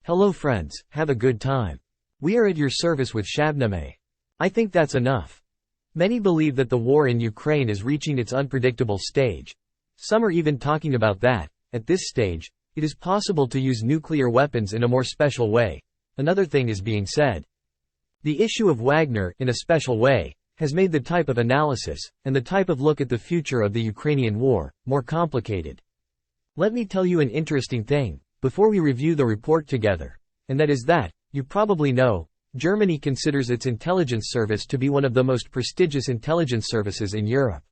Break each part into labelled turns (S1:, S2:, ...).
S1: Hello friends, have a good time. We are at your service with Shabnameh. I think that's enough. Many believe that the war in Ukraine is reaching its unpredictable stage. Some are even talking about that, at this stage, it is possible to use nuclear weapons in a more special way. Another thing is being said. The issue of Wagner, in a special way, has made the type of analysis, and the type of look at the future of the Ukrainian war, more complicated. Let me tell you an interesting thing, before we review the report together. And that is that, you probably know, Germany considers its intelligence service to be one of the most prestigious intelligence services in Europe.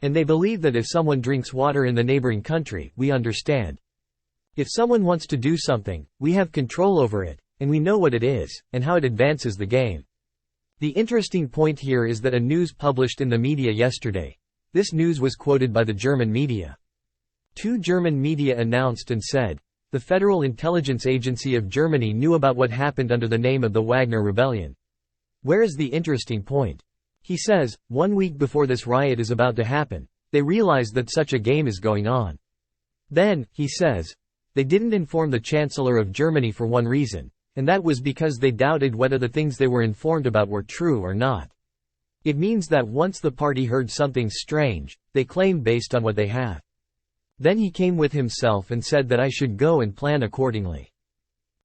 S1: And they believe that if someone drinks water in the neighboring country, we understand. If someone wants to do something, we have control over it, and we know what it is, and how it advances the game. The interesting point here is that a news published in the media yesterday. This news was quoted by the German media. Two German media announced and said, the Federal Intelligence Agency of Germany knew about what happened under the name of the Wagner Rebellion. Where is the interesting point? He says, 1 week before this riot is about to happen, they realized that such a game is going on. Then, he says, they didn't inform the Chancellor of Germany for one reason, and that was because they doubted whether the things they were informed about were true or not. It means that once the party heard something strange, they claim based on what they have. Then he came with himself and said that I should go and plan accordingly.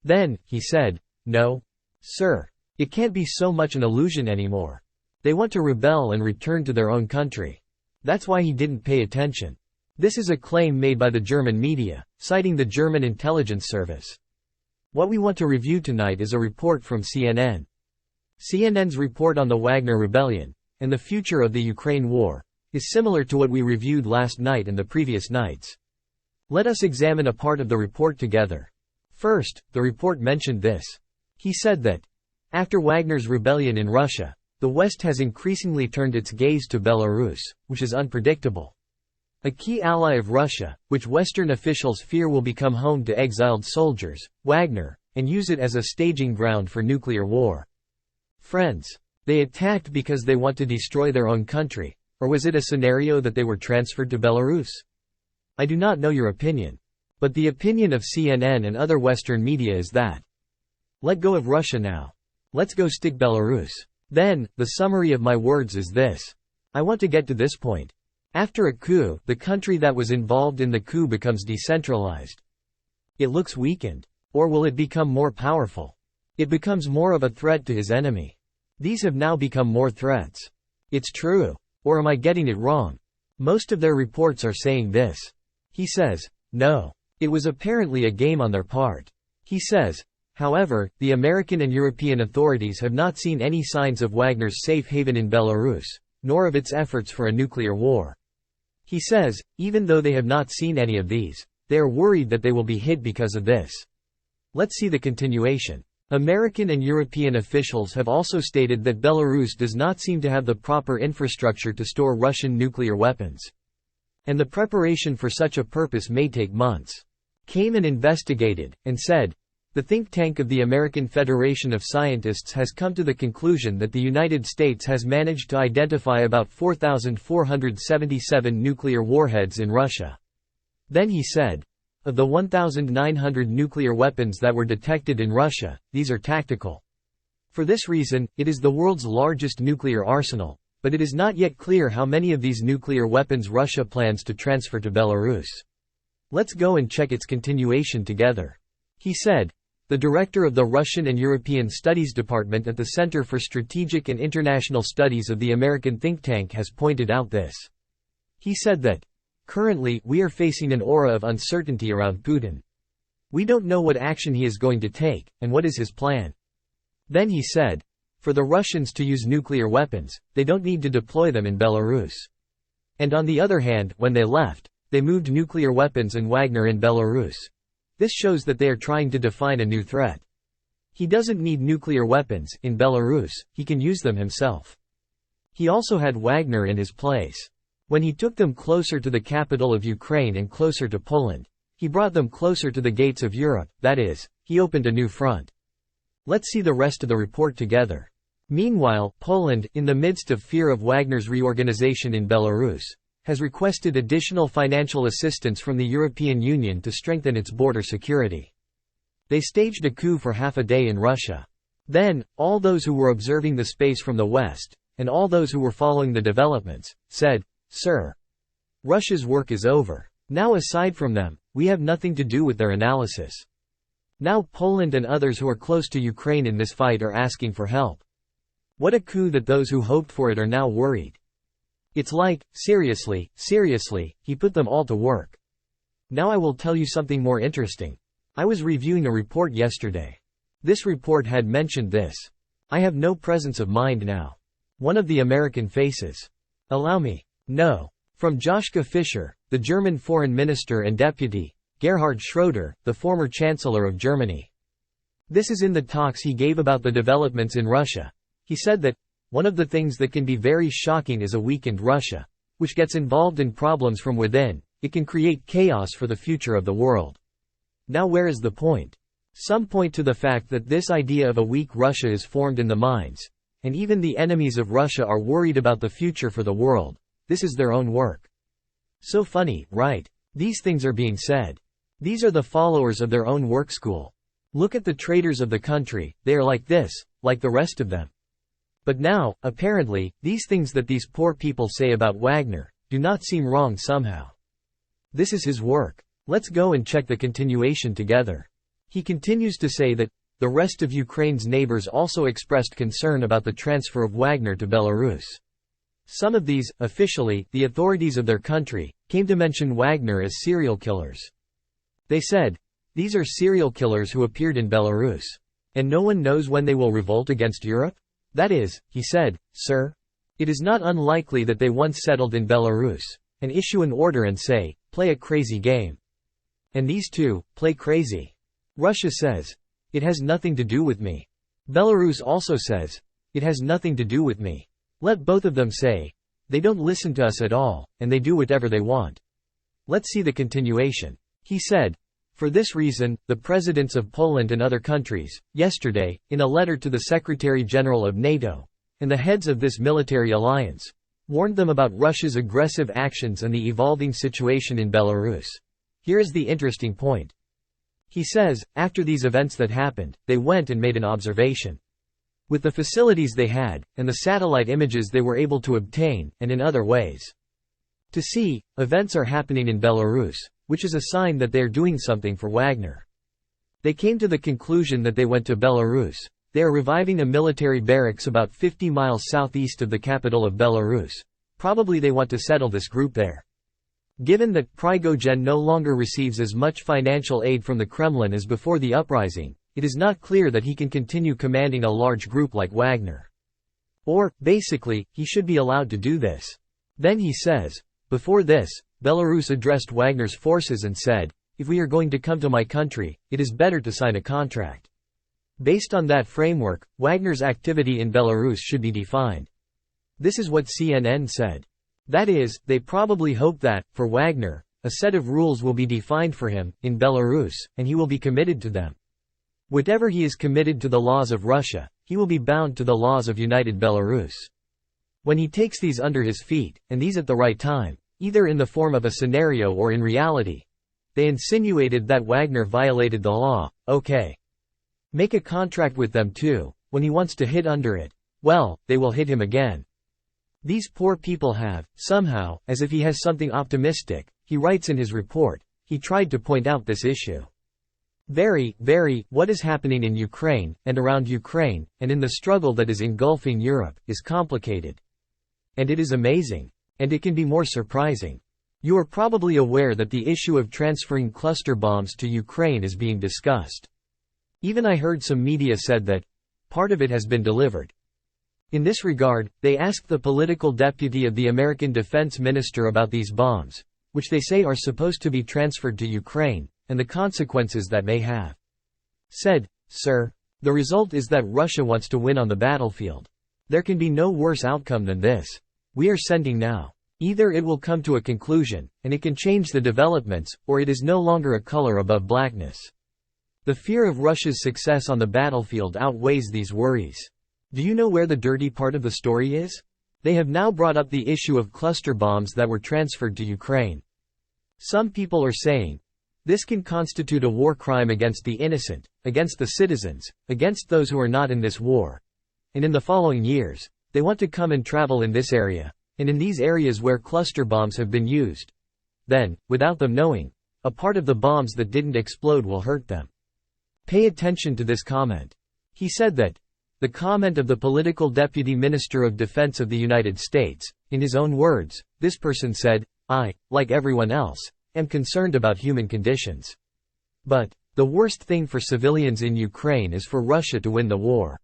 S1: Then, he said, no, sir, it can't be so much an illusion anymore. They want to rebel and return to their own country. That's why he didn't pay attention. This is a claim made by the German media, citing the German intelligence service. What we want to review tonight is a report from CNN. CNN's report on the Wagner Rebellion, and the future of the Ukraine war, is similar to what we reviewed last night and the previous nights. Let us examine a part of the report together. First, the report mentioned this. He said that, after Wagner's rebellion in Russia, the West has increasingly turned its gaze to Belarus, which is unpredictable. A key ally of Russia, which Western officials fear will become home to exiled soldiers, Wagner, and use it as a staging ground for nuclear war. Friends, they attacked because they want to destroy their own country, or was it a scenario that they were transferred to Belarus? I do not know your opinion. But the opinion of CNN and other Western media is that. Let go of Russia now. Let's go stick Belarus. Then, the summary of my words is this. I want to get to this point. After a coup, the country that was involved in the coup becomes decentralized. It looks weakened. Or will it become more powerful? It becomes more of a threat to his enemy. These have now become more threats. It's true. Or am I getting it wrong? Most of their reports are saying this. He says, no. It was apparently a game on their part. He says, however, the American and European authorities have not seen any signs of Wagner's safe haven in Belarus, nor of its efforts for a nuclear war. He says, even though they have not seen any of these, they are worried that they will be hit because of this. Let's see the continuation. American and European officials have also stated that Belarus does not seem to have the proper infrastructure to store Russian nuclear weapons. And the preparation for such a purpose may take months. Came and investigated, and said, the think tank of the American Federation of Scientists has come to the conclusion that the United States has managed to identify about 4,477 nuclear warheads in Russia. Then he said, of the 1,900 nuclear weapons that were detected in Russia, these are tactical. For this reason, it is the world's largest nuclear arsenal, but it is not yet clear how many of these nuclear weapons Russia plans to transfer to Belarus. Let's go and check its continuation together. He said, the director of the Russian and European Studies Department at the Center for Strategic and International Studies of the American think tank has pointed out this. He said that, currently, we are facing an aura of uncertainty around Putin. We don't know what action he is going to take, and what is his plan. Then he said, for the Russians to use nuclear weapons, they don't need to deploy them in Belarus. And on the other hand, when they left, they moved nuclear weapons and Wagner in Belarus. This shows that they are trying to define a new threat. He doesn't need nuclear weapons in Belarus, he can use them himself. He also had Wagner in his place. When he took them closer to the capital of Ukraine and closer to Poland, he brought them closer to the gates of Europe, that is, he opened a new front. Let's see the rest of the report together. Meanwhile, Poland, in the midst of fear of Wagner's reorganization in Belarus, has requested additional financial assistance from the European Union to strengthen its border security. They staged a coup for half a day in Russia. Then, all those who were observing the space from the West, and all those who were following the developments, said, "Sir, Russia's work is over. Now aside from them, we have nothing to do with their analysis." Now Poland and others who are close to Ukraine in this fight are asking for help. What a coup that those who hoped for it are now worried. It's like, seriously, he put them all to work. Now I will tell you something more interesting. I was reviewing a report yesterday. This report had mentioned this. I have no presence of mind now. One of the American faces. Allow me. No. From Joschka Fischer, the German foreign minister and deputy, Gerhard Schröder, the former chancellor of Germany. This is in the talks he gave about the developments in Russia. He said that, one of the things that can be very shocking is a weakened Russia, which gets involved in problems from within. It can create chaos for the future of the world. Now where is the point? Some point to the fact that this idea of a weak Russia is formed in the minds, and even the enemies of Russia are worried about the future for the world. This is their own work. So funny, right? These things are being said. These are the followers of their own work school. Look at the traitors of the country, they are like this, like the rest of them. But now, apparently, these things that these poor people say about Wagner, do not seem wrong somehow. This is his work. Let's go and check the continuation together. He continues to say that, the rest of Ukraine's neighbors also expressed concern about the transfer of Wagner to Belarus. Some of these, officially, the authorities of their country, came to mention Wagner as serial killers. They said, these are serial killers who appeared in Belarus. And no one knows when they will revolt against Europe? That is, he said, sir. It is not unlikely that they once settled in Belarus, and issue an order and say, play a crazy game. And these two, play crazy. Russia says, it has nothing to do with me. Belarus also says, it has nothing to do with me. Let both of them say, they don't listen to us at all, and they do whatever they want. Let's see the continuation. He said, for this reason, the presidents of Poland and other countries, yesterday, in a letter to the Secretary General of NATO, and the heads of this military alliance, warned them about Russia's aggressive actions and the evolving situation in Belarus. Here is the interesting point. He says, after these events that happened, they went and made an observation. With the facilities they had, and the satellite images they were able to obtain, and in other ways. To see, events are happening in Belarus, which is a sign that they are doing something for Wagner. They came to the conclusion that they went to Belarus. They are reviving a military barracks about 50 miles southeast of the capital of Belarus. Probably they want to settle this group there. Given that Prigozhin no longer receives as much financial aid from the Kremlin as before the uprising, it is not clear that he can continue commanding a large group like Wagner. Or, basically, he should be allowed to do this. Then he says, before this, Belarus addressed Wagner's forces and said, if we are going to come to my country, it is better to sign a contract. Based on that framework, Wagner's activity in Belarus should be defined. This is what CNN said. That is, they probably hope that, for Wagner, a set of rules will be defined for him, in Belarus, and he will be committed to them. Whatever he is committed to the laws of Russia, he will be bound to the laws of United Belarus. When he takes these under his feet, and these at the right time, either in the form of a scenario or in reality, they insinuated that Wagner violated the law, okay. Make a contract with them too, when he wants to hit under it, well, they will hit him again. These poor people have, somehow, as if he has something optimistic, he writes in his report, he tried to point out this issue. What is happening in Ukraine, and around Ukraine, and in the struggle that is engulfing Europe, is complicated. And it is amazing. And it can be more surprising. You are probably aware that the issue of transferring cluster bombs to Ukraine is being discussed. Even I heard some media said that, part of it has been delivered. In this regard, they asked the political deputy of the American defense minister about these bombs, which they say are supposed to be transferred to Ukraine, and the consequences that may have. Said, sir, the result is that Russia wants to win on the battlefield. There can be no worse outcome than this. We are sending now. Either it will come to a conclusion, and it can change the developments, or it is no longer a color above blackness. The fear of Russia's success on the battlefield outweighs these worries. Do you know where the dirty part of the story is? They have now brought up the issue of cluster bombs that were transferred to Ukraine. Some people are saying, This can constitute a war crime against the innocent, against the citizens, against those who are not in this war. And in the following years, they want to come and travel in this area, and in these areas where cluster bombs have been used. Then, without them knowing, a part of the bombs that didn't explode will hurt them. Pay attention to this comment. He said that, the comment of the political deputy minister of defense of the United States, in his own words, this person said, I, like everyone else, am concerned about human conditions. But, the worst thing for civilians in Ukraine is for Russia to win the war.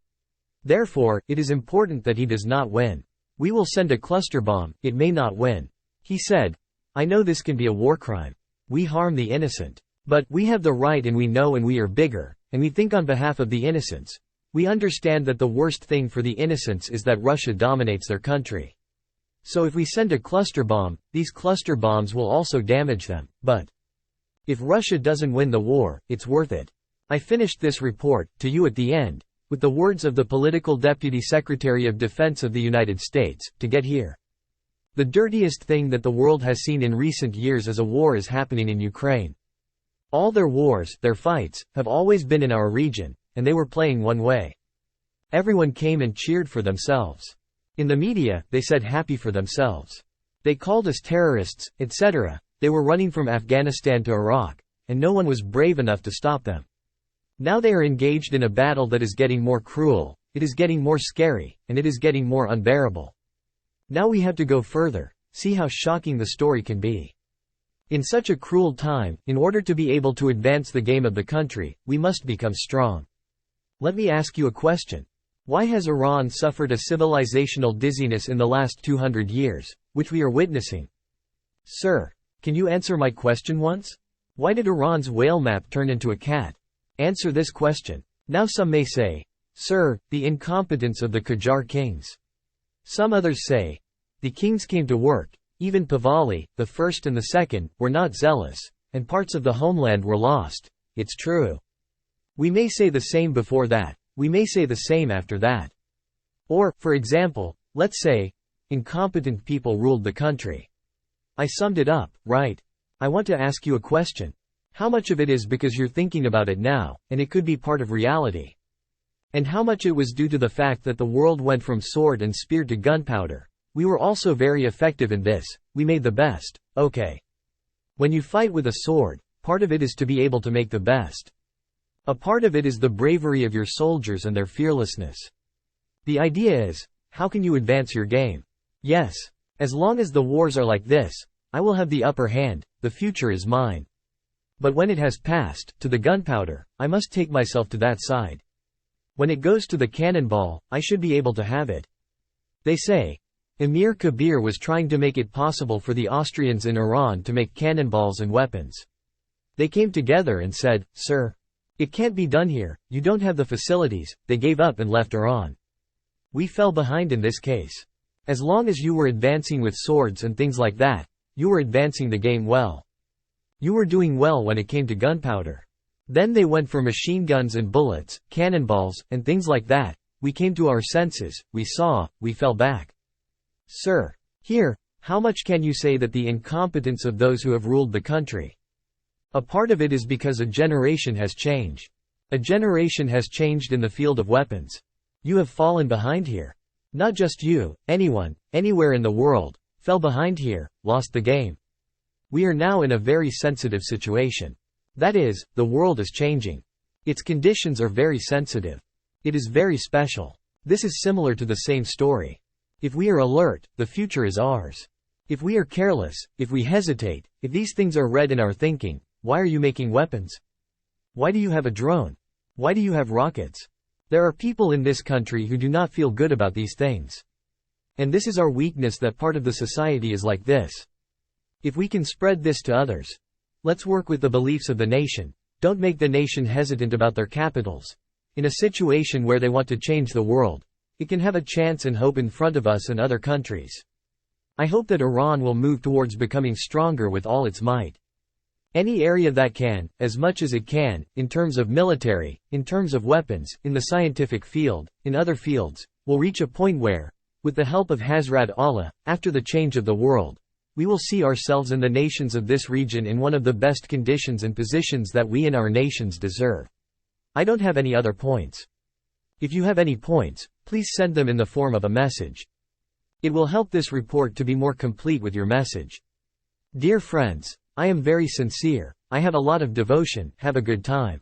S1: Therefore, it is important that he does not win. We will send a cluster bomb, it may not win. He said, I know this can be a war crime. We harm the innocent. But, we have the right and we know and we are bigger, and we think on behalf of the innocents. We understand that the worst thing for the innocents is that Russia dominates their country. So if we send a cluster bomb, these cluster bombs will also damage them, but if Russia doesn't win the war, it's worth it. I finished this report, to you at the end, with the words of the political deputy secretary of defense of the United States, to get here. The dirtiest thing that the world has seen in recent years as a war is happening in Ukraine. All their wars, their fights, have always been in our region, and they were playing one way. Everyone came and cheered for themselves. In the media, they said happy for themselves. They called us terrorists, etc. They were running from Afghanistan to Iraq, and no one was brave enough to stop them. Now they are engaged in a battle that is getting more cruel, it is getting more scary, and it is getting more unbearable. Now we have to go further, see how shocking the story can be. In such a cruel time, in order to be able to advance the game of the country, we must become strong. Let me ask you a question. Why has Iran suffered a civilizational dizziness in the last 200 years, which we are witnessing? Sir, can you answer my question once? Why did Iran's whale map turn into a cat? Answer this question. Now some may say, Sir, the incompetence of the Qajar kings. Some others say, the kings came to work, even Pahlavi, the first and the second, were not zealous, and parts of the homeland were lost. It's true. We may say the same before that. We may say the same after that. Or, for example, let's say, incompetent people ruled the country. I summed it up, right? I want to ask you a question. How much of it is because you're thinking about it now, and it could be part of reality? And how much it was due to the fact that the world went from sword and spear to gunpowder? We were also very effective in this, we made the best, okay. When you fight with a sword, part of it is to be able to make the best. A part of it is the bravery of your soldiers and their fearlessness. The idea is, how can you advance your game? Yes. As long as the wars are like this, I will have the upper hand, the future is mine. But when it has passed, to the gunpowder, I must take myself to that side. When it goes to the cannonball, I should be able to have it. They say, Emir Kabir was trying to make it possible for the Austrians in Iran to make cannonballs and weapons. They came together and said, Sir, it can't be done here, you don't have the facilities. They gave up and left Iran. We fell behind in this case. As long as you were advancing with swords and things like that, you were advancing the game well. You were doing well when it came to gunpowder. Then they went for machine guns and bullets, cannonballs, and things like that. We came to our senses, we saw, we fell back. Sir, here, how much can you say that the incompetence of those who have ruled the country? A part of it is because a generation has changed. A generation has changed in the field of weapons. You have fallen behind here. Not just you, anyone, anywhere in the world, fell behind here, lost the game. We are now in a very sensitive situation. That is, the world is changing. Its conditions are very sensitive. It is very special. This is similar to the same story. If we are alert, the future is ours. If we are careless, if we hesitate, if these things are read in our thinking, why are you making weapons? Why do you have a drone? Why do you have rockets? There are people in this country who do not feel good about these things. And this is our weakness, that part of the society is like this. If we can spread this to others. Let's work with the beliefs of the nation. Don't make the nation hesitant about their capitals. In a situation where they want to change the world, it can have a chance and hope in front of us and other countries. I hope that Iran will move towards becoming stronger with all its might. Any area that can, as much as it can, in terms of military, in terms of weapons, in the scientific field, in other fields, will reach a point where, with the help of Hazrat Allah, after the change of the world, We will see ourselves and the nations of this region in one of the best conditions and positions that we and our nations deserve. I don't have any other points. If you have any points, please send them in the form of a message. It will help this report to be more complete with your message. Dear friends, I am very sincere. I have a lot of devotion. Have a good time.